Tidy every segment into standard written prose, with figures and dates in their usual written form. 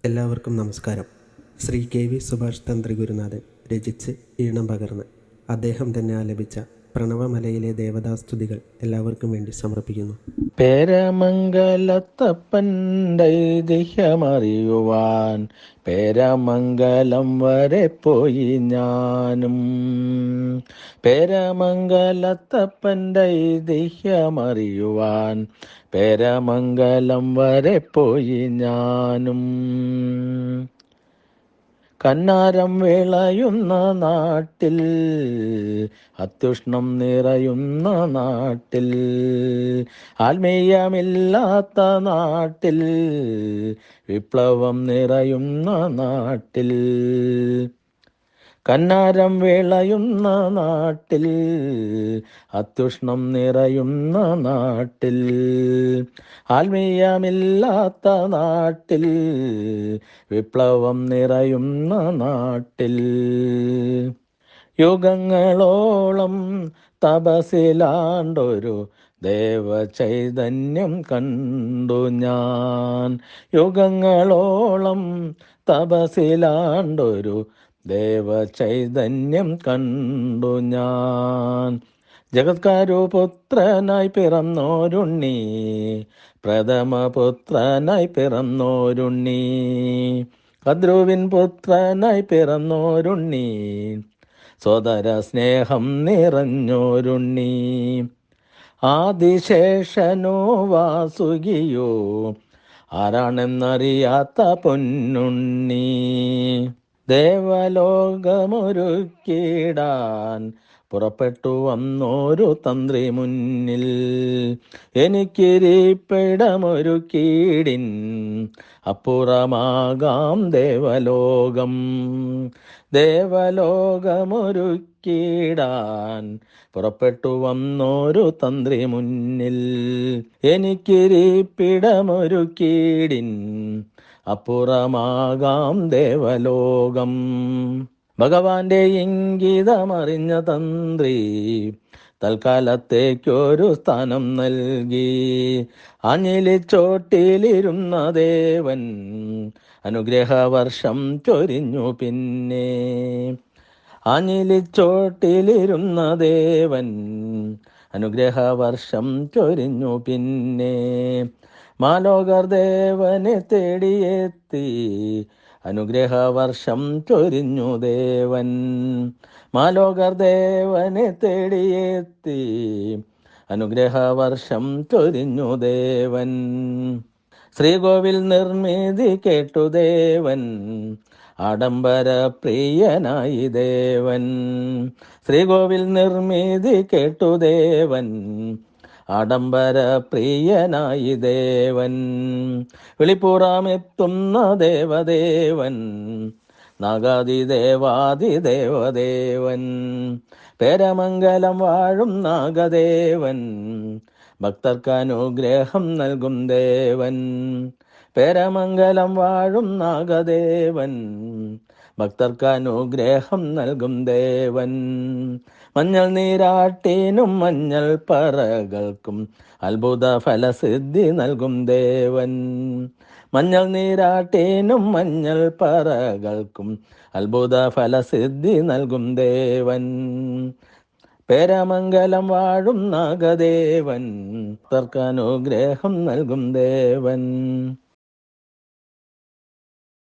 എല്ലാവർക്കും നമസ്കാരം. ശ്രീ കെ.വി. സുഭാഷ് തന്ത്രി ഗുരുനാഥൻ രചിച്ച് ഈണം പകർന്ന് അദ്ദേഹം തന്നെ ആലപിച്ച പ്രണവമലയിലെ ദേവതാസ്തുതികൾ എല്ലാവർക്കും വേണ്ടി സമർപ്പിക്കുന്നു. പേരമംഗലത്തപ്പൻ്റെ ഐതിഹ്യമറിയുവാൻ പേരമംഗലം വരെ പോയി ഞാനും. പേരമംഗലത്തപ്പൻ്റെ ഐതിഹ്യമറിയുവാൻ പേരമംഗലം വരെ പോയി ഞാനും. കന്നാരം വിളയുന്ന നാട്ടിൽ, അത്യുഷ്ണം നിറയുന്ന നാട്ടിൽ, ആത്മീയമില്ലാത്ത നാട്ടിൽ, വിപ്ലവം നിറയുന്ന നാട്ടിൽ. കന്നാരം വിളയുന്ന നാട്ടിൽ, അത്യുഷ്ണം നിറയുന്ന നാട്ടിൽ, ആത്മീയമില്ലാത്ത നാട്ടിൽ, വിപ്ലവം നിറയുന്ന നാട്ടിൽ. യുഗങ്ങളോളം തപസിലാണ്ടൊരു ദേവചൈതന്യം കണ്ടു ഞാൻ. യുഗങ്ങളോളം തപസിലാണ്ടൊരു ദേവചൈതന്യം കണ്ടു ഞാൻ. ജഗത്കാരുപുത്രനായി പിറന്നോരുണ്ണി, പ്രഥമപുത്രനായി പിറന്നോരുണ്ണി, കദ്രുവിൻ പുത്രനായി പിറന്നോരുണ്ണി, സോദര സ്നേഹം നിറഞ്ഞോരുണ്ണി. ആദിശേഷനോ വാസുകിയോ ആരാണെന്നറിയാത്ത പൊന്നുണ്ണി, ദേവലോകമൊരുക്കിടാൻ പുറപ്പെട്ടു വന്നോരു തന്ത്രി മുന്നിൽ. എനിക്കിരിപ്പിടമൊരുക്കിടിൻ, അപ്പുറമാകാം ദേവലോകം. ദേവലോകമൊരുക്കിടാൻ പുറപ്പെട്ടു വന്നോരു തന്ത്രി മുന്നിൽ. എനിക്കിരിപ്പിടമൊരുക്കിടിൻ, അപ്പുറമാകാം ദേവലോകം. ഭഗവാന്റെ ഇംഗിതമറിഞ്ഞ തന്ത്രി തൽക്കാലത്തേക്കൊരു സ്ഥാനം നൽകി. ആഞ്ഞിലിച്ചോട്ടിലിരുന്ന ദേവൻ അനുഗ്രഹവർഷം ചൊരിഞ്ഞു പിന്നെ. ആഞ്ഞിലിച്ചോട്ടിലിരുന്ന ദേവൻ അനുഗ്രഹവർഷം ചൊരിഞ്ഞു പിന്നെ. മാലോകർ ദേവനെ തേടിയെത്തി, അനുഗ്രഹവർഷം ചൊരിഞ്ഞു ദേവൻ. മാലോകർ ദേവനെ തേടിയെത്തി, അനുഗ്രഹവർഷം ചൊരിഞ്ഞു ദേവൻ. ശ്രീകോവിൽ നിർമ്മിതി കേട്ടു ദേവൻ, ആഡംബര പ്രിയനായി ദേവൻ. ശ്രീകോവിൽ നിർമ്മിതി കേട്ടു ദേവൻ, ആഡംബര പ്രിയനായി ദേവൻ. വിളിപ്പുറമെത്തുന്ന ദേവദേവൻ, നാഗാദിദേവാദിദേവദേവൻ. പേരമംഗലം വാഴും നാഗദേവൻ, ഭക്തർക്കനുഗ്രഹം നൽകും ദേവൻ. പേരമംഗലം വാഴും നാഗദേവൻ, ഭക്തർക്കനുഗ്രഹം നൽകും ദേവൻ. മഞ്ഞൾ നീരാട്ടിനും മഞ്ഞൾ പറകൾക്കും അത്ഭുത ഫലസിദ്ധി നൽകും ദേവൻ. മഞ്ഞൾ നീരാട്ടിനും മഞ്ഞൾ പറകൾക്കും അത്ഭുത ഫലസിദ്ധി നൽകും ദേവൻ. പേരമംഗലം വാഴും നാഗദേവൻ, ഭക്തർക്കനുഗ്രഹം നൽകും ദേവൻ.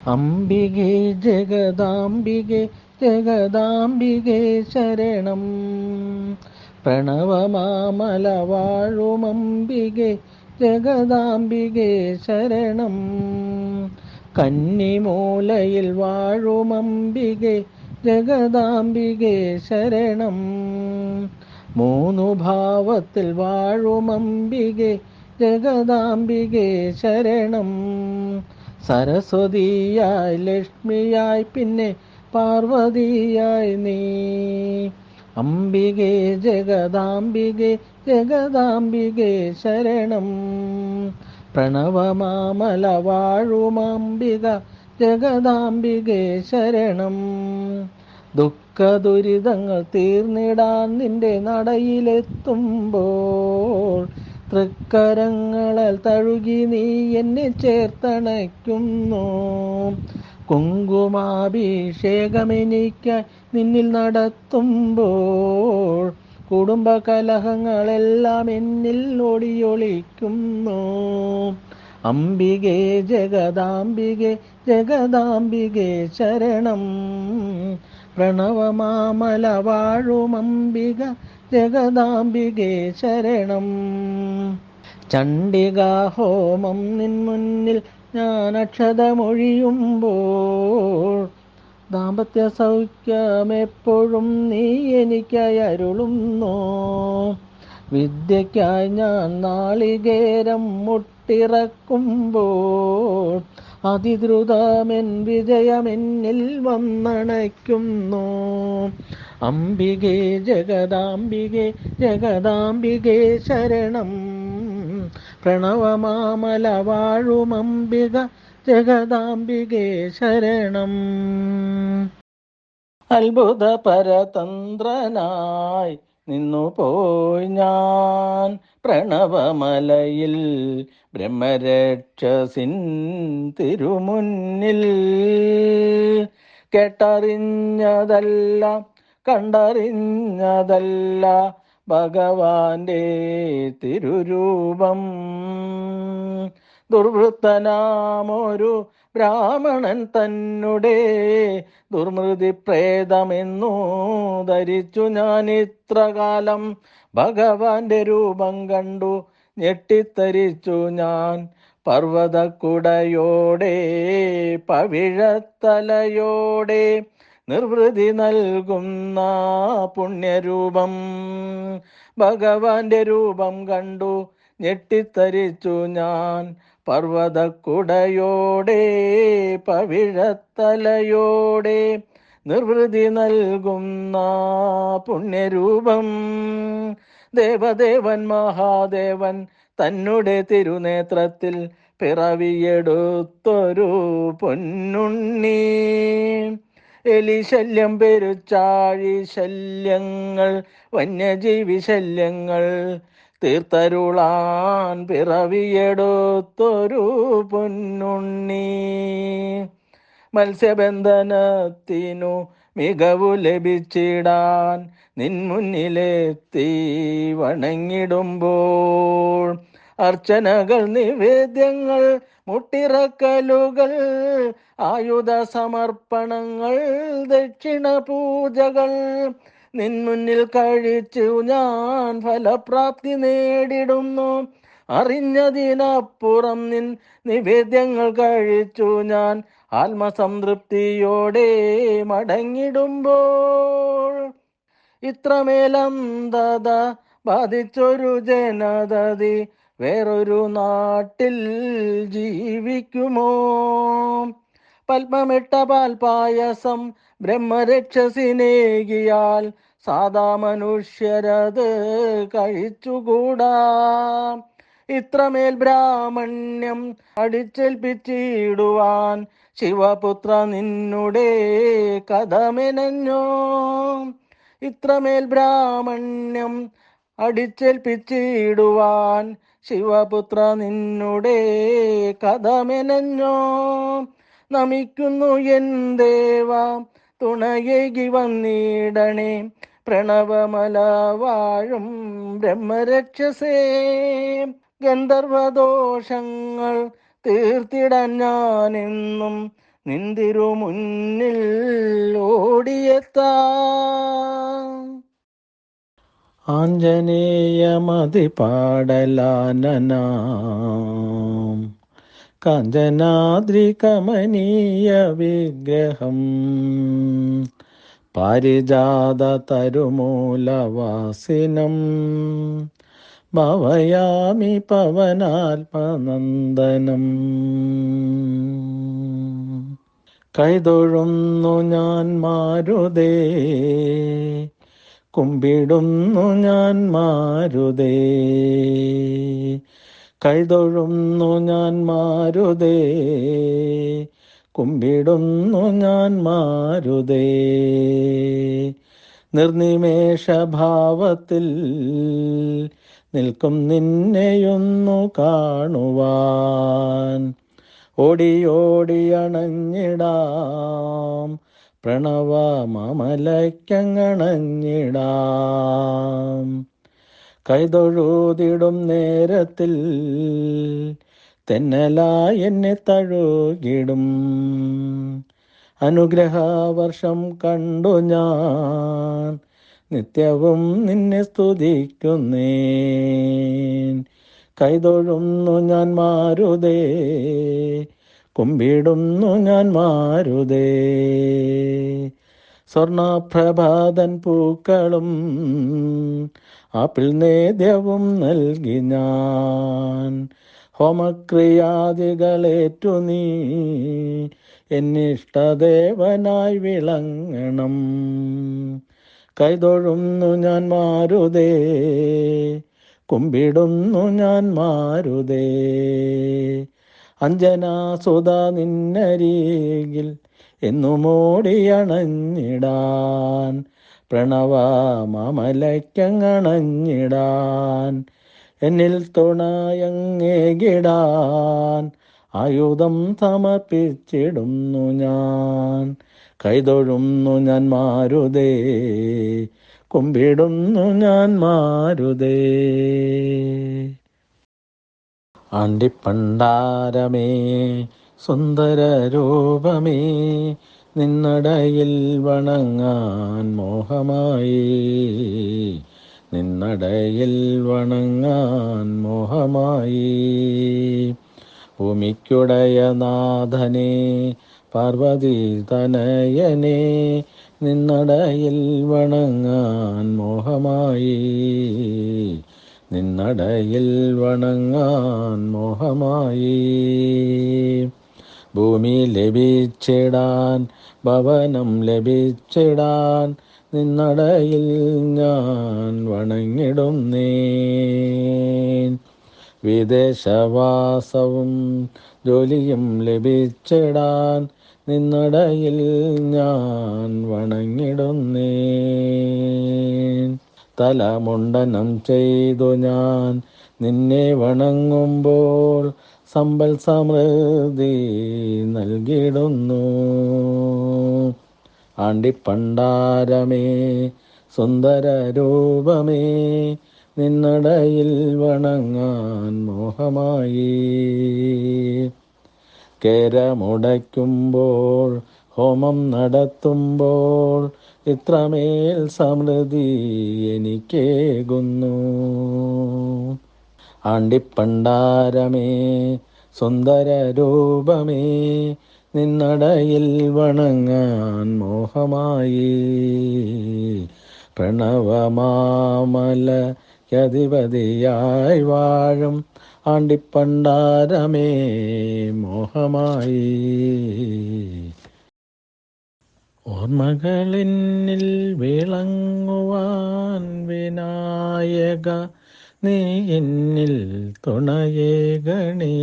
അംബികേ ജഗദാംബികേ ജഗദാംബികേ ശരണം. പ്രണവമാമല വാഴുമംബികേ ജഗദാംബികേ ശരണം. കന്നിമൂലയിൽ വാഴുമംബികേ ജഗദാംബികേ ശരണം. മൂന്നു ഭാവത്തിൽ വാഴുമംബികേ ജഗദാംബികേ ശരണം. സരസ്വതിയായി ലക്ഷ്മിയായി പിന്നെ പാർവതിയായി നീ. അംബികേ ജഗദാംബികേ ജഗദാംബികേ ശരണം. പ്രണവമാമല വാഴുമംബിക ജഗദാംബികേ ശരണം. ദുഃഖ ദുരിതങ്ങൾ തീർന്നിടാൻ നിന്റെ നടയിലെത്തുമ്പോൾ തൃക്കരങ്ങളാൽ തഴുകി നീ എന്നെ ചേർത്തണയ്ക്കുന്നു. കുങ്കുമാഭിഷേകമെനിക്കായി നിന്നിൽ നടത്തുമ്പോൾ കുടുംബകലഹങ്ങളെല്ലാം എന്നിൽ ഒളിയൊളിക്കുന്നു. അംബികേ ജഗദാംബികേ ജഗദാംബികേ ശരണം. പ്രണവമാമല വാഴുമംബിക ജഗദാംബികേ ശരണം. ചണ്ഡികാഹോമം നിൻ മുന്നിൽ ഞാൻ അക്ഷതമൊഴിയുമ്പോൾ ദാമ്പത്യ സൗഖ്യമെപ്പോഴും നീ എനിക്കായി അരുളുന്നു. വിദ്യയ്ക്കായി ഞാൻ നാളികേരം മുട്ടിറക്കുമ്പോൾ അതിദ്രുതമെൻ വിജയമെന്നിൽ വന്നണയ്ക്കുന്നു. അംബികേ ജഗദാംബികേ ജഗദാംബികേ ശരണം. പ്രണവമാമല വാഴുമംബിക ജഗദാംബികേ ശരണം. അത്ഭുത പരതന്ത്രനായി നിന്നുപോയി ഞാൻ പ്രണവമലയിൽ ബ്രഹ്മരക്ഷസിൻ തിരുമുന്നിൽ. കേട്ടറിഞ്ഞതല്ല കണ്ടറിഞ്ഞതല്ല ഭഗവാന്റെ തിരുരൂപം. ദുർവൃത്തനാമൊരു ബ്രാഹ്മണൻ തന്നെ ദുർമൃതി പ്രേതമെന്നു ധരിച്ചു ഞാൻ ഇത്ര കാലം. ഭഗവാന്റെ രൂപം കണ്ടു ഞെട്ടിത്തരിച്ചു ഞാൻ പർവ്വതക്കുടയോടെ പവിഴത്തലയോടെ. നിർവൃതി നൽകുന്ന പുണ്യരൂപം ഭഗവാന്റെ രൂപം കണ്ടു ഞെട്ടിത്തരിച്ചു ഞാൻ പർവ്വതക്കുടയോടെ പവിഴത്തലയോടെ. നിർവൃതി നൽകുന്ന പുണ്യരൂപം ദേവദേവൻ മഹാദേവൻ തന്നെ തിരുനേത്രത്തിൽ പിറവിയെടുത്തൊരു പൊന്നുണ്ണി. എലിശല്യം പെരുച്ചാഴി ശല്യങ്ങൾ വന്യജീവി ശല്യങ്ങൾ തീർത്തരുളാൻ പിറവിയെടുത്തൊരു പൊന്നുണ്ണി. മത്സ്യബന്ധനത്തിനു മികവു ലഭിച്ചിടാൻ നിൻ മുന്നിലെത്തി വണങ്ങിടുമ്പോൾ അർച്ചനകൾ നിവേദ്യങ്ങൾ മുട്ടിറക്കലുകൾ ആയുധ സമർപ്പണങ്ങൾ ദക്ഷിണ പൂജകൾ നിൻ മുന്നിൽ കഴിച്ചു ഞാൻ ഫലപ്രാപ്തി നേടിടുന്നു. അറിഞ്ഞതിനപ്പുറം നിൻ നിവേദ്യങ്ങൾ കഴിച്ചു ഞാൻ ആത്മസംതൃപ്തിയോടെ മടങ്ങിടുമ്പോൾ. ഇത്രമേലന്തത ബാധിച്ചൊരു ജനതതി വേറൊരു നാട്ടിൽ ജീവിക്കുമോ? പത്മമിട്ട പാൽപായസം ബ്രഹ്മരക്ഷസിനേകിയാൽ സാധാ മനുഷ്യരത് കഴിച്ചുകൂടാ. ഇത്രമേൽ ബ്രാഹ്മണ്യം അടിച്ചേൽപ്പിച്ചിടുവാൻ ശിവപുത്ര നിന്നുടെ കഥമെനഞ്ഞോ. ഇത്രമേൽ ബ്രാഹ്മണ്യം അടിച്ചേൽപ്പിച്ചിടുവാൻ ശിവപുത്ര നിന്നുടെ കഥമെനഞ്ഞോ. നമിക്കുന്നു എൻ ദേവ തുണയേകി വന്നിടണേ പ്രണവമല വാഴും ബ്രഹ്മരക്ഷസേ. ഗന്ധർവദോഷങ്ങൾ തീർത്തിടാൻ ഞാനെന്നും നിന്തിരു മുന്നിൽ ഓടിയെത്താം. ആഞ്ജനേയമതി പാടലാനനാം കാഞ്ചനാദ്രി കമനീയ വിഗ്രഹം പാരിജാത തരുമൂലവാസിനം ഭാവയാമി പവനാത്മനന്ദനം. കൈതൊഴുന്നു ഞാൻ മാരുതേ കുമ്പിടുന്നു ഞാൻ മാരുതേ. കൈതൊഴുന്നു ഞാൻ മാരുതേ കുമ്പിടുന്നു ഞാൻ മാരുതേ. നിർനിമേഷ ഭാവത്തിൽ നിൽക്കും നിന്നെയൊന്നു കാണുവാൻ. ഓടിയോടിയണഞ്ഞിടാം പ്രണവമലയ്ക്കങ്ങണഞ്ഞിടാം. കൈതൊഴുതിടും നേരത്തിൽ തെന്നലായി എന്നെ തഴുകിടും. അനുഗ്രഹവർഷം കണ്ടു ഞാൻ നിത്യവും നിന്നെ സ്തുതിക്കുന്നേൻ. കൈതൊഴുന്നു ഞാൻ മാരുതേ, കുമ്പിടുന്നു ഞാൻ മാരുതേ. സ്വർണപ്രഭാതൻ പൂക്കളും ആപ്പിൾ നേദ്യവും നൽകി ഞാൻ. ഹോമക്രിയാദികളേറ്റു നീ എന്നിഷ്ടദേവനായി വിളങ്ങണം. കൈതൊഴുന്നു ഞാൻ മാരുതേ, കുമ്പിടുന്നു ഞാൻ മാരുതേ. അഞ്ജനാസുത നിന്നരികിൽ എന്നുമോടിയണഞ്ഞിടാൻ. പ്രണവമലയ്ക്കങ്ങണഞ്ഞിടാൻ. എന്നിൽ തുണയങ്ങേകിടാൻ ആയുധം സമർപ്പിച്ചിടുന്നു ഞാൻ. കൈതൊഴുന്നു ഞാൻ മാരുതേ, കുമ്പിടുന്നു ഞാൻ മാരുതേ. ആണ്ടിപ്പണ്ടാരമേ സുന്ദരരൂപമേ, നിന്നടയിൽ വണങ്ങാൻ മോഹമായി. നിന്നടയിൽ വണങ്ങാൻ മോഹമായി. ഭൂമിക്കുടയ നാഥനെ പാർവതി തനയനെ, നിന്നടയിൽ വണങ്ങാൻ മോഹമായി. നിന്നടയിൽ വണങ്ങാൻ മോഹമായി. ഭൂമി ലഭിച്ചിടാൻ ഭവനം ലഭിച്ചിടാൻ, നിന്നടയിൽ ഞാൻ വണങ്ങിടുന്നേൻ. വിദേശവാസവും ജോലിയും ലഭിച്ചിടാൻ, നിന്നടയിൽ ഞാൻ വണങ്ങിടുന്നേൻ. തലമുണ്ടനം ചെയ്തു ഞാൻ നിന്നെ വണങ്ങുമ്പോൾ, സമ്പൽ സമൃദ്ധി നൽകിടുന്നു. ആണ്ടിപ്പണ്ടാരമേ സുന്ദരരൂപമേ, നിന്നടയിൽ വണങ്ങാൻ മോഹമായി. കേരമുടയ്ക്കുമ്പോൾ ഹോമം നടത്തുമ്പോൾ, ഇത്രമേൽ സമൃദ്ധി എനിക്കേകുന്നു. ആണ്ടിപ്പണ്ടാരമേ സുന്ദരരൂപമേ, നിന്നടയിൽ വണങ്ങാൻ മോഹമായി. പ്രണവമാമലയധിപതിയായി വാഴും ആണ്ടിപ്പണ്ടാരമേ മോഹമായി. ഓർമ്മകളിന്നിൽ വിളങ്ങുവാൻ വിനായക, നീ എന്നിൽ തുണയേകണേ.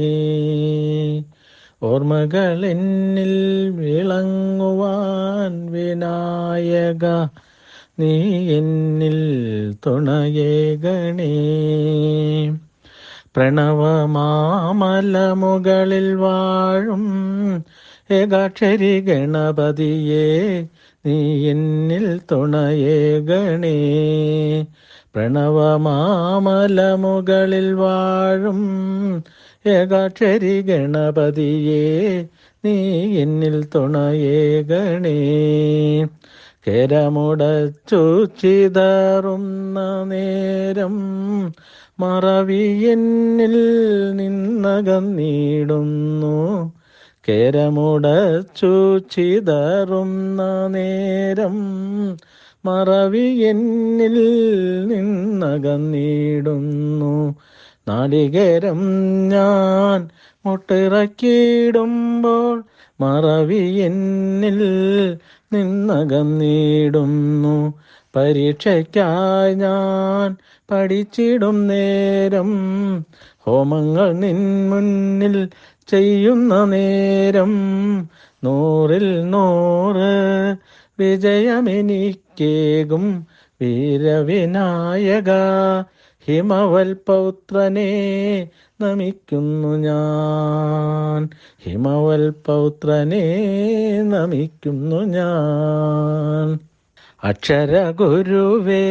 ഓർമ്മകളിന്നിൽ വിളങ്ങുവാൻ വിനായക, നീ എന്നിൽ തുണയേകണേ. പ്രണവമാമല മുകളിൽ വാഴും ഏകാക്ഷരി ഗണപതിയേ, നീ എന്നിൽ തുണയേകണേ. പ്രണവമാമല മുകളിൽ വാഴും ഏകാക്ഷരി ഗണപതിയേ, നീ എന്നിൽ തുണയേകണേ. കേരമുടച്ചു ചിതറുന്ന നേരം മറവി എന്നിൽ നിന്നകന്നിടുന്നു. കേരമുടച്ചു ചിതറുന്ന നേരം മറവി എന്നിൽ നിന്നകന്നിടുന്നു. നാളികേരം ഞാൻ മുട്ടിറക്കിയിടുമ്പോൾ മറവി എന്നിൽ നിന്നകന്നിടുന്നു. പരീക്ഷയ്ക്കായി ഞാൻ പഠിച്ചിടും നേരം ഹോമങ്ങൾ നിൻ മുന്നിൽ ചെയ്യുന്ന നേരം 100-ൽ 100 വിജയമെനിക്കേകും വീരവിനായക, ഹിമവൽ പൗത്രനെ നമിക്കുന്നു ഞാൻ. ഹിമവൽ പൗത്രനെ നമിക്കുന്നു ഞാൻ. അക്ഷര ഗുരുവേ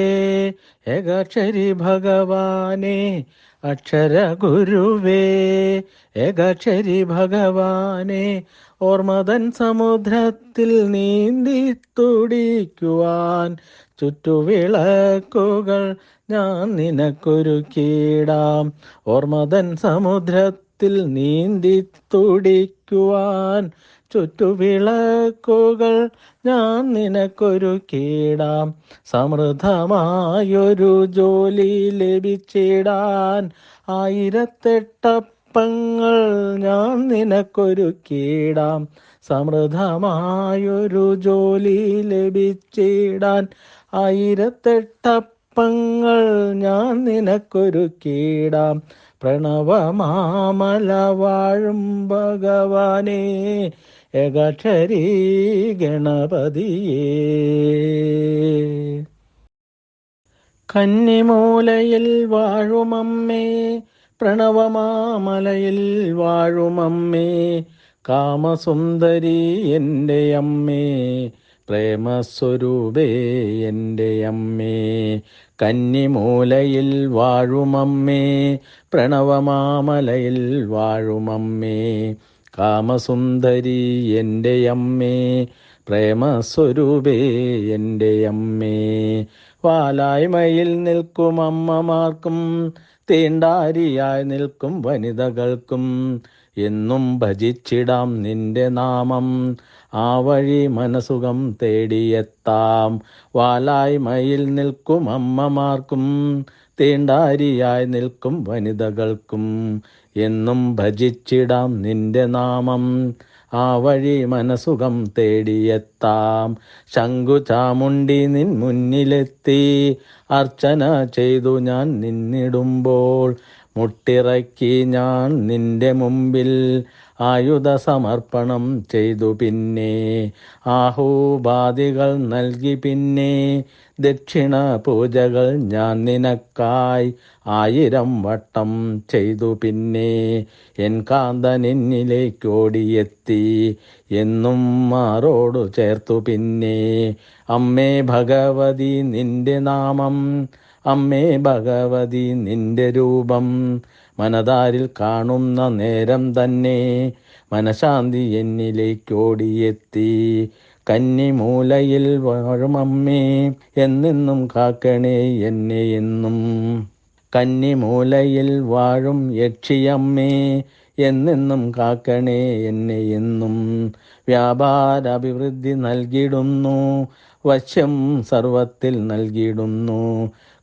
ഏകാക്ഷരി ഭഗവാനെ, അക്ഷര ഗുരുവേ ഏകാക്ഷരി ഭഗവാനെ, ഓർമ്മതൻ സമുദ്രത്തിൽ നീന്തി തുടിക്കുവാൻ ചുറ്റുവിളക്കുകൾ ഞാൻ നിനക്കൊരുക്കിയിടാം. ഓർമ്മതൻ സമുദ്രത്തിൽ നീന്തി തുടിക്കുവാൻ ചുറ്റുവിളക്കുകൾ ഞാൻ നിനക്കൊരുക്കിയിടാം. സമൃദ്ധമായൊരു ജോലി ലഭിച്ചിടാൻ ആയിരത്തെട്ടപ്പങ്ങൾ ഞാൻ നിനക്കൊരുക്കിയിടാം. സമൃദ്ധമായൊരു ജോലി ലഭിച്ചിടാൻ ആയിരത്തെട്ടപ്പങ്ങൾ ഞാൻ നിനക്കൊരുക്കിയിടാം. പ്രണവമാമല വാഴും ഭഗവാനേ, ഏകാക്ഷരി ഗണപതിയേ. കന്നിമൂലയിൽ വാഴുമമ്മേ, പ്രണവമാമലയിൽ വാഴുമമ്മേ, കാമസുന്ദരി എൻ്റെ അമ്മേ, പ്രേമസ്വരൂപേ എൻ്റെ അമ്മേ. കന്നിമൂലയിൽ വാഴുമമ്മേ, പ്രണവമാമലയിൽ വാഴുമമ്മേ, കാമസുന്ദരി എൻ്റെ അമ്മേ, പ്രേമസ്വരൂപേ എൻ്റെ അമ്മേ. വാലായ്മയിൽ നിൽക്കും അമ്മമാർക്കും തീണ്ടാരിയായി നിൽക്കും വനിതകൾക്കും എന്നും ഭജിച്ചിടാം നിന്റെ നാമം. ആ വഴി മനസുഖം തേടിയെത്താം. വാലായ്മയിൽ നിൽക്കും അമ്മമാർക്കും തീണ്ടാരിയായി നിൽക്കും വനിതകൾക്കും എന്നും ഭജിച്ചിടാം നിന്റെ നാമം. ആ വഴി മനസുഖം തേടിയെത്താം. ശംഖുചാമുണ്ടി നിൻ മുന്നിലെത്തി അർച്ചന ചെയ്തു ഞാൻ നിന്നിടുമ്പോൾ മുട്ടിറക്കി ഞാൻ നിന്റെ മുമ്പിൽ ആയുധ സമർപ്പണം ചെയ്തു. പിന്നെ ആഹൂപാദികൾ നൽകി. പിന്നെ ദക്ഷിണ പൂജകൾ ഞാൻ നിനക്കായി 1000 വട്ടം ചെയ്തു. പിന്നെ എൻ കാന്തൻ എന്നിലേക്കോടിയെത്തി എന്നും മാറോടു ചേർത്തു. പിന്നെ അമ്മേ ഭഗവതി നിന്റെ നാമം, അമ്മേ ഭഗവതി നിന്റെ രൂപം മനതാരിൽ കാണുന്ന നേരം തന്നെ മനഃശാന്തി എന്നിലേക്കോടിയെത്തി. കന്നിമൂലയിൽ വാഴുമമ്മേ, എന്നെന്നും കാക്കണേ എന്നെ എന്നും. കന്നിമൂലയിൽ വാഴും യക്ഷിയമ്മേ, എന്നെന്നും കാക്കണേ എന്നെ എന്നും. വ്യാപാരാഭിവൃദ്ധി നൽകിയിടുന്നു, വശ്യം സർവത്തിൽ നൽകിയിടുന്നു.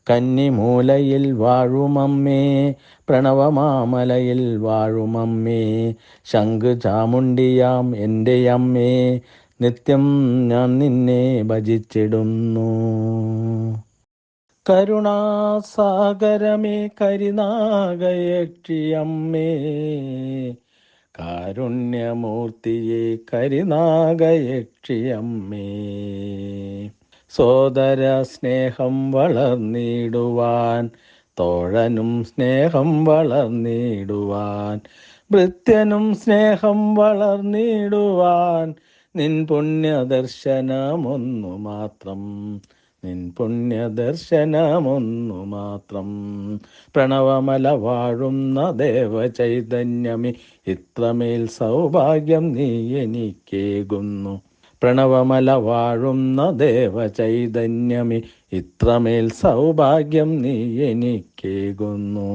കന്നിമൂലയിൽ വാഴുമമ്മേ, പ്രണവമാമലയിൽ വാഴുമമ്മേ, ശംഖ് ചാമുണ്ടിയാം എൻ്റെ അമ്മേ, നിത്യം ഞാൻ നിന്നെ ഭജിച്ചിടുന്നു. കരുണാസാഗരമേ കരിനാഗയക്ഷിയമ്മേ, കാരുണ്യമൂർത്തിയെ കരിനാഗയക്ഷിയമ്മേ. സോദര സ്നേഹം വളർന്നിടുവാൻ, തോഴനും സ്നേഹം വളർന്നിടുവാൻ, ഭൃത്യനും സ്നേഹം വളർന്നിടുവാൻ, നിൻ പുണ്യദർശനമൊന്നു മാത്രം, നിൻ പുണ്യദർശനമൊന്നു മാത്രം. പ്രണവമല വാഴുന്ന ദേവചൈതന്യമേ, ഇത്രമേൽ സൗഭാഗ്യം നീ എനിക്കേകുന്നു. പ്രണവമല വാഴുന്ന ദേവചൈതന്യമേ, ഇത്രമേൽ സൗഭാഗ്യം നീ എനിക്കേകുന്നു.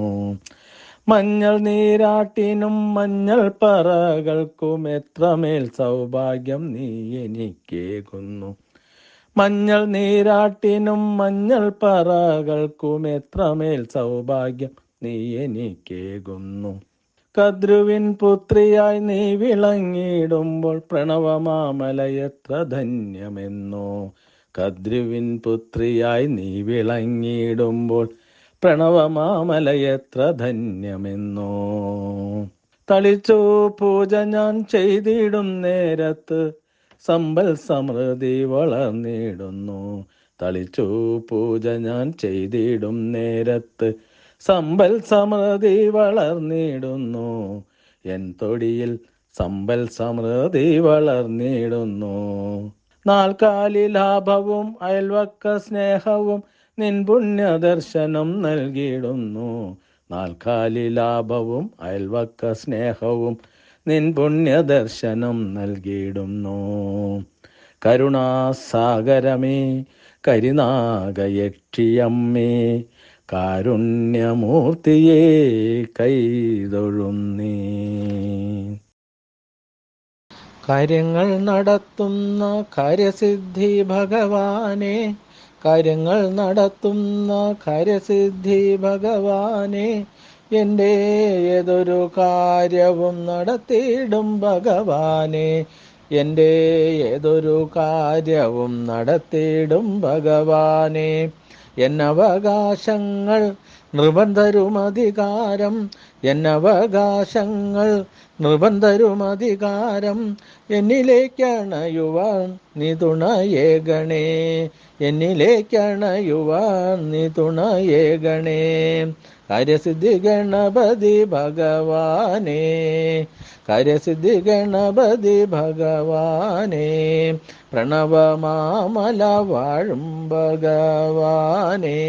മഞ്ഞൾ നീരാട്ടിനും മഞ്ഞൾ പറകൾക്കും എത്രമേൽ സൗഭാഗ്യം നീ എനിക്കേകുന്നു. മഞ്ഞൾ നീരാട്ടിനും മഞ്ഞൾ പറകൾക്കും എത്രമേൽ സൗഭാഗ്യം നീ എനിക്കേകുന്നു. കദ്രുവിൻ പുത്രിയായി നീ വിളങ്ങിടുമ്പോൾ പ്രണവമാമല എത്ര ധന്യമെന്നോ. കദ്രുവിൻ പുത്രിയായി നീ വിളങ്ങിടുമ്പോൾ പ്രണവമാമല എത്ര ധന്യമെന്നോ. തളിച്ചു പൂജ ഞാൻ ചെയ്തിടും നേരത്ത് സമ്പൽ സമൃദ്ധി വളർന്നിടുന്നു. തളിച്ചു പൂജ ഞാൻ ചെയ്തിടും നേരത്ത് സമ്പൽ സമൃദ്ധി വളർന്നിടുന്നു, എൻ തൊടിയിൽ സമ്പൽ സമൃദ്ധി വളർന്നിടുന്നു. നാൽക്കാലി ലാഭവും അയൽവക്ക സ്നേഹവും നിൻ പുണ്യദർശനം നൽകിയിടുന്നു. നാൽക്കാലി ലാഭവും അയൽവക്ക സ്നേഹവും നിൻ പുണ്യദർശനം നൽകിയിടുന്നു. കരുണാസാഗരമേ, കരിനാഗയക്ഷിയമ്മേ, കാരുണ്യമൂർത്തിയെ കൈതൊഴുന്നേ. കാര്യങ്ങൾ നടത്തുന്ന കാര്യസിദ്ധി ഭഗവാനെ, കാര്യങ്ങൾ നടത്തുന്ന കാര്യസിദ്ധി ഭഗവാനെ, എൻ്റെ ഏതൊരു കാര്യവും നടത്തിയിടും ഭഗവാനെ, എൻ്റെ ഏതൊരു കാര്യവും നടത്തിയിടും ഭഗവാനെ. എന്നവകാശങ്ങൾ നിർബന്ധരുമധികാരം, എന്നവകാശങ്ങൾ നിർബന്ധരുമധികാരം, എന്നിലേക്കണയുവാൻ നീ തുണയേകണേ, എന്നിലേക്കണയുവാൻ നീ തുണയേകണേ. കാര്യസിദ്ധി ഗണപതി ഭഗവാനെ, കാര്യസിദ്ധി ഗണപതി ഭഗവാനെ, പ്രണവമാമല വാഴും ഭഗവാനെ.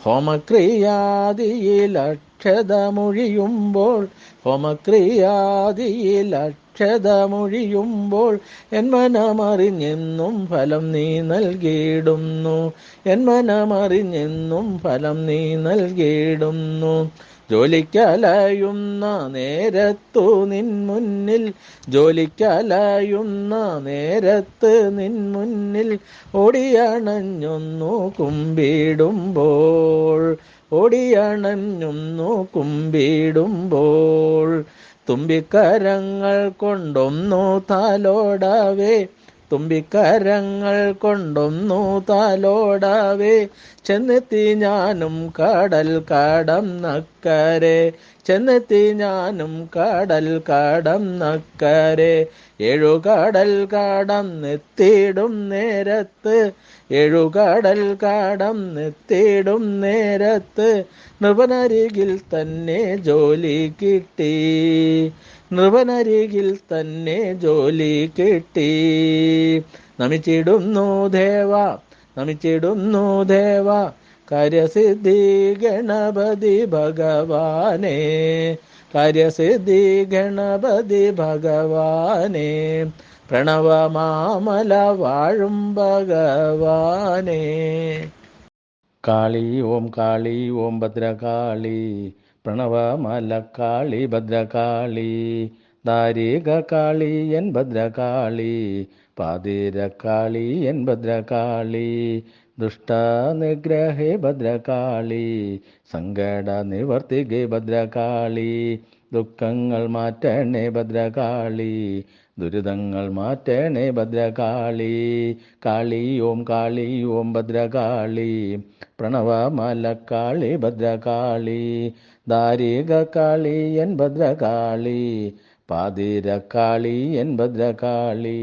ഹോമക്രിയാദിയിൽ അക്ഷതമൊഴിയുമ്പോൾ, ഹോമക്രിയാദിയിൽ അക്ഷതമൊഴിയുമ്പോൾ, എൻ മനമറിഞ്ഞെന്നും ഫലം നീ നൽകിയിടുന്നു, എൻ മനമറിഞ്ഞെന്നും ഫലം നീ നൽകിയിടുന്നു. ജോലിക്കലയുന്ന നേരത്തു നിൻ മുന്നിൽ, ജോലിക്കലയുന്ന നേരത്ത് നിൻ മുന്നിൽ, ഓടിയണഞ്ഞൊന്നു കുമ്പിടുമ്പോൾ, ഓടിയണഞ്ഞൊന്നു കുമ്പിടുമ്പോൾ, തുമ്പിക്കരങ്ങൾ കൊണ്ടൊന്നു താലോടവേ, തുമ്പിക്കരങ്ങൾ കൊണ്ടൊന്നു താലോടവേ, ചെന്നെത്തി ഞാനും കടൽ കടന്നക്കരെ, ചെന്നെത്തി ഞാനും കടൽ കടന്നക്കരെ. ഏഴുകടൽ കടന്നെത്തിയിടും നേരത്ത്, ഏഴുകടൽ കടന്നെത്തിയിടും നേരത്ത്, നൃപനരികിൽ തന്നെ ജോലി കിട്ടി, നൃപനരികിൽ തന്നെ ജോലി കിട്ടി. നമിച്ചിടുന്നു ദേവ, നമിച്ചിടുന്നു ദേവ, കാര്യസിദ്ധി ഗണപതി ഭഗവാനെ, കാര്യസിദ്ധി ഗണപതി ഭഗവാനെ, പ്രണവമാമല വാഴും ഭഗവാനെ. കാളി ഓം കാളി ഓം ഭദ്രകാളി, പ്രണവമല കാളി ഭദ്രകാളി, ദാരിക കാളി എൻ ഭദ്രകാളി, പാതിര കാളി എൻ ഭദ്രകാളി, ദുഷ്ടനിഗ്രഹേ ഭദ്രകാളി, സങ്കട നിവർത്തികെ ഭദ്രകാളി, ദുഃഖങ്ങൾ മാറ്റണേ ഭദ്രകാളി, ദുരിതങ്ങൾ മാറ്റണേ ഭദ്രകാളി. കാളി ഓം ഭദ്രകാളി, പ്രണവമല കാളി ഭദ്രകാളി, ദാരിക കാളി എൻ ഭദ്രകാളി, പാതിര കാളി എൻ ഭദ്രകാളി,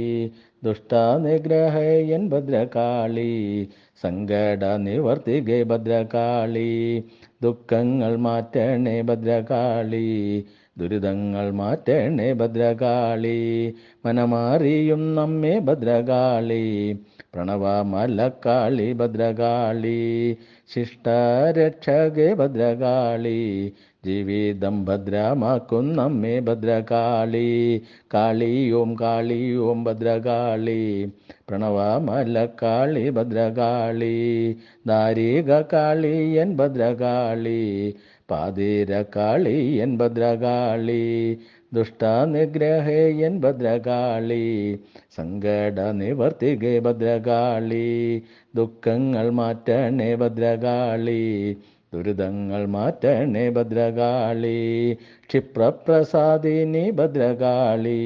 ദുഷ്ടനിഗ്രഹ എൻ ഭദ്രകാളി, സങ്കട നിവർത്തികെ ഭദ്രകാളി, ദുഃഖങ്ങൾ മാറ്റണേ ഭദ്രകാളി, ദുരിതങ്ങൾ മാറ്റണേ ഭദ്രകാളി. മനമാറിയും നമ്മെ ഭദ്രകാളി, പ്രണവമലക്കാളി ഭദ്രകാളി, ശിഷ്ടരക്ഷകെ ഭദ്രകാളി, ജീവിതം ഭദ്രമാക്കും നമ്മെ ഭദ്രകാളി. കാളി ഓം ഭദ്രകാളി, പ്രണവമലക്കാളി ഭദ്രകാളി, ദാരിക കാളി എൻ ഭദ്രകാളി, പാതിര കാളി എൻ ഭദ്രകാളി, ദുഷ്ടനിഗ്രഹേ എൻ ഭദ്രകാളി, സങ്കട നിവർത്തികെ ഭദ്രകാളി, ദുഃഖങ്ങൾ മാറ്റണേ ഭദ്രകാളി, ദുരിതങ്ങൾ മാറ്റണേ ഭദ്രകാളി. ക്ഷിപ്രപ്രസാദിനി ഭദ്രകാളി,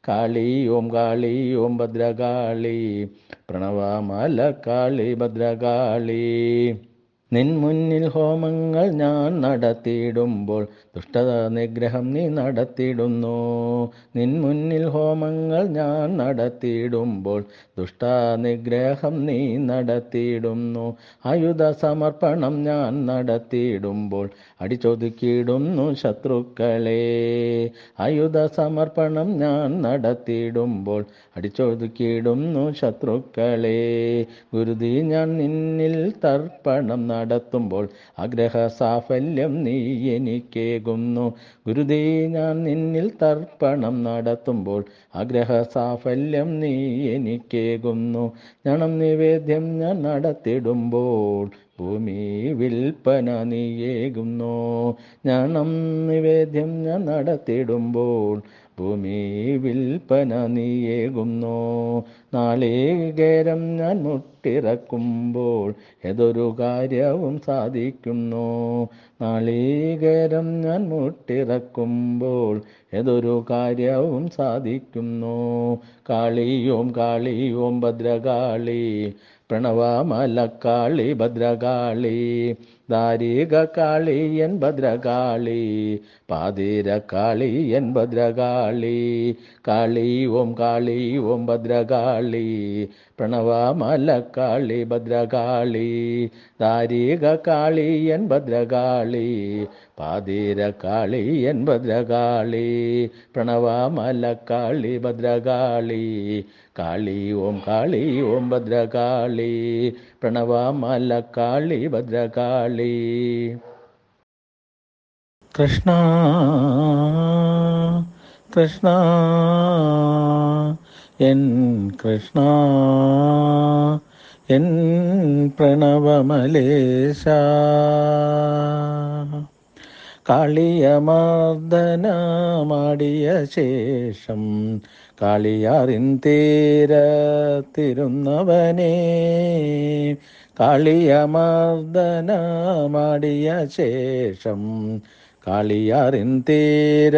കാളി ഓം ഭദ്രകാളി, പ്രണവമലക്കാളി ഭദ്രകാളി, നിൻ മുന്നിൽ ഹോമങ്ങൾ ഞാൻ നടത്തിയിടുമ്പോൾ ദുഷ്ടത നിഗ്രഹം നീ നടത്തിയിടുന്നു. നിൻ മുന്നിൽ ഹോമങ്ങൾ ഞാൻ നടത്തിയിടുമ്പോൾ ദുഷ്ടനിഗ്രഹം നീ നടത്തിയിടുന്നു. ആയുധ സമർപ്പണം ഞാൻ നടത്തിയിടുമ്പോൾ അടിച്ചൊതുക്കിയിടുന്നു ശത്രുക്കളെ. ആയുധ സമർപ്പണം ഞാൻ നടത്തിയിടുമ്പോൾ അടിച്ചൊതുക്കിയിടുന്നു ശത്രുക്കളെ. ഗുരുതി ഞാൻ നിന്നിൽ തർപ്പണം നടത്തുമ്പോൾ ആഗ്രഹ സാഫല്യം നീ എനിക്കേകുന്നു. ഗുരുതി ഞാൻ നിന്നിൽ തർപ്പണം നടത്തുമ്പോൾ ആഗ്രഹ സാഫല്യം നീ എനിക്കേകുന്നു. ജ്ഞാനം നിവേദ്യം ഞാൻ നടത്തിടുമ്പോൾ ഭൂമി വിൽപ്പന നീയേകുന്നു. ജ്ഞാനം നിവേദ്യം ഞാൻ നടത്തിടുമ്പോൾ ഭൂമി വിൽപ്പന നീയേകുന്നു. നാളികേരം ഞാൻ മുട്ടിറക്കുമ്പോൾ ഏതൊരു കാര്യവും സാധിക്കുന്നു. നാളികേരം ഞാൻ മുട്ടിറക്കുമ്പോൾ ഏതൊരു കാര്യവും സാധിക്കുന്നു. കാളിയോം കാളിയോം ഭദ്രകാളി, പ്രണവമലക്കാളി ഭദ്രകാളി, ദാരിക കാളിയൻ ഭദ്രകാളി, പാതിരക്കാളിയൻ ഭദ്രകാളി. കാളി ഓം ഭദ്രകാളി, പ്രണവമലക്കാളി ഭദ്രകാളി, ദാരിക കാളിയൻ ഭദ്രകാളി, പാതിരക്കാളിയൻ ഭദ്രകാളി, പ്രണവമലക്കാളി ഭദ്രകാളി. കാളി ഓം ഭദ്രകാളി, പ്രണവമലക്കാളി ഭദ്രകാളി. കൃഷ്ണ കൃഷ്ണ എൻ കൃഷ്ണ എൻ പ്രണവമലേശ. കാളിയമർദ്ദനമാടിയ ശേഷം കാളിയാറിൻ തീരത്തിരുന്നവനേ. കാളിയമർദ്ദനമാടിയ ശേഷം കാളിയാറിൻ തീരത്തിരുന്നവനേ.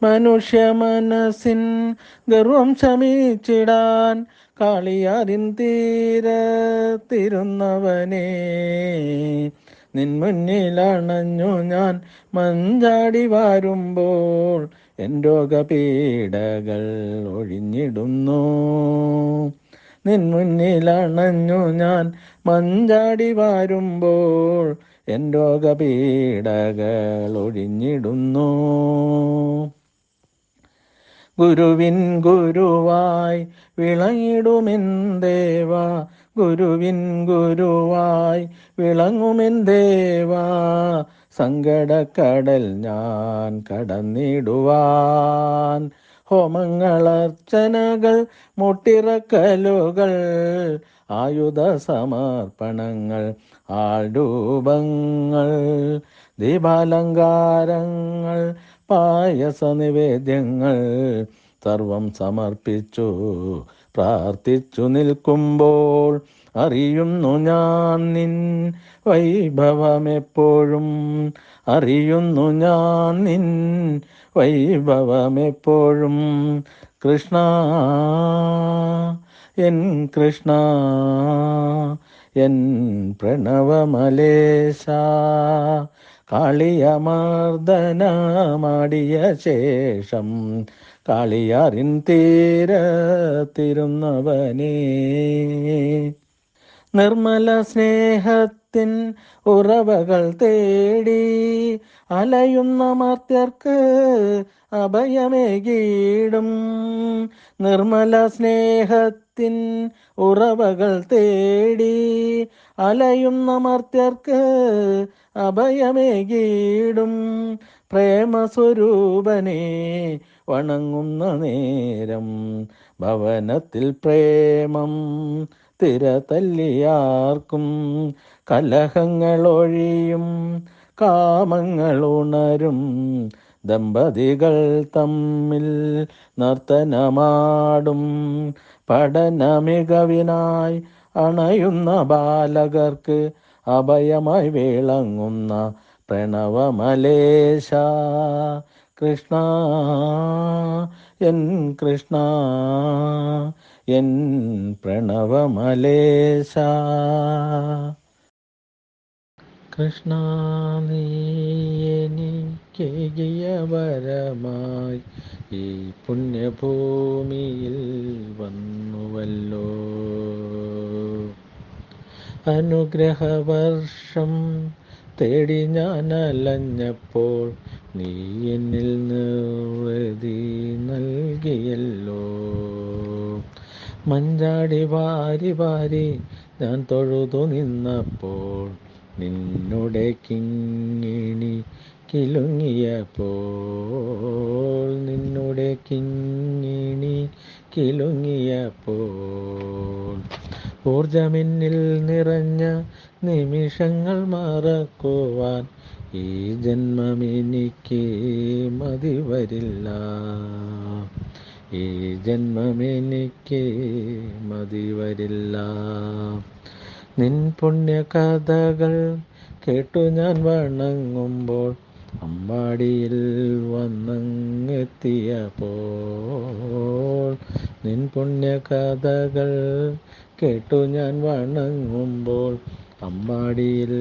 മനുഷ്യ മനസ്സിൻ ഗർവം ശമിച്ചിടാൻ കാളിയാറിൻ തീരത്തിരുന്നവനേ. നിൻ മുന്നിലണഞ്ഞു ഞാൻ മഞ്ചാടി വാരുമ്പോൾ എൻ രോഗപീഡകൾ ഒഴിഞ്ഞിടുന്നു. നിൻ മുന്നിലണഞ്ഞു ഞാൻ മഞ്ചാടി വാരുമ്പോൾ എൻ രോഗപീഡകൾ ഒഴിഞ്ഞിടുന്നു. ഗുരുവിൻ ഗുരുവായി വിളങ്ങിടുമെൻ ദേവാ, ഗുരുവിൻ ഗുരുവായി വിളങ്ങുമെൻ ദേവാ. സങ്കടക്കടൽ ഞാൻ കടന്നിടുവാൻ ഹോമങ്ങളർച്ചനകൾ മുട്ടിറക്കലുകൾ ആയുധ സമർപ്പണങ്ങൾ ആൾരൂപങ്ങൾ ദീപാലങ്കാരങ്ങൾ പായസ നിവേദ്യങ്ങൾ സർവം സമർപ്പിച്ചു പ്രാർത്ഥിച്ചു നിൽക്കുമ്പോൾ അറിയുന്നു ഞാൻ നിൻ വൈഭവമെപ്പോഴും, അറിയുന്നു ഞാൻ നിൻ വൈഭവമെപ്പോഴും. കൃഷ്ണ എൻ കൃഷ്ണ എൻ പ്രണവമലേശ. കാളിയമർദ്ദനമാടിയ ശേഷം കാളിയാറിൻ തീരത്തിരുന്നവനേ. നിർമ്മല സ്നേഹത്തിൻ ഉറവകൾ തേടി അലയുന്ന മർത്യർക്ക് അഭയമേകീടും. നിർമ്മല സ്നേഹത്തിൻ ഉറവകൾ തേടി അലയുന്ന മർത്യർക്ക് അഭയമേകീടും. പ്രേമസ്വരൂപനെ വണങ്ങുന്ന നേരം ഭവനത്തിൽ പ്രേമം തിരതല്ലിയാർക്കും. കലഹങ്ങളൊഴിയും കാമങ്ങളുണരും ദമ്പതികൾ തമ്മിൽ നർത്തനമാടും. പഠനമികവിനായി അണയുന്ന ബാലകർക്ക് അഭയമായി വിളങ്ങുന്ന പ്രണവമലേശ. കൃഷ്ണ എൻ കൃഷ്ണ എൻ പ്രണവമലേശ. കൃഷ്ണ നീ എനിക്കേകിയ വരമായി ഈ പുണ്യഭൂമിയിൽ വന്നുവല്ലോ. അനുഗ്രഹവർഷം തേടി ഞാൻ അലഞ്ഞപ്പോൾ നീ എന്നിൽ നിർവൃതി നൽകിയല്ലോ. മഞ്ചാടി വാരി വാരി ഞാൻ തൊഴുതു നിന്നപ്പോൾ നിന്നുടെ കിങ്ങിണി കിലുങ്ങിയപ്പോൾ, നിന്നുടെ കിങ്ങിണി കിലുങ്ങിയപ്പോൾ, ഊർജമെന്നിൽ നിറഞ്ഞ നിമിഷങ്ങൾ മറക്കുവാൻ ഈ ജന്മമെനിക്ക് മതി വരില്ല, ഈ ജന്മമെനിക്ക് മതി വരില്ല. നിൻ പുണ്യകഥകൾ കേട്ടു ഞാൻ വണങ്ങുമ്പോൾ അമ്പാടിയിൽ വന്നങ്ങെത്തിയപ്പോൾ, നിൻ പുണ്യകഥകൾ കേട്ടു ഞാൻ വണങ്ങുമ്പോൾ അമ്പാടിയിൽ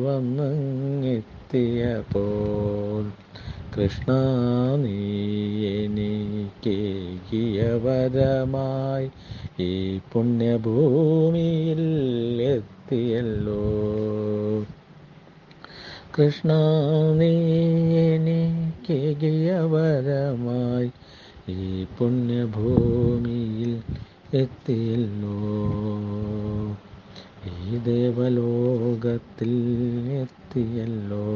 വന്നങ്ങെത്തിയപ്പോൾ, കൃഷ്ണ നീ എനിക്കേകിയ വരമായി ഈ പുണ്യഭൂമിയിൽ എത്തിയല്ലോ. കൃഷ്ണ നീ എനിക്കേകിയ വരമായി ഈ പുണ്യഭൂമിയിൽ എത്തിയല്ലോ. ഈ ദേവലോകത്തിൽ എത്തിയല്ലോ.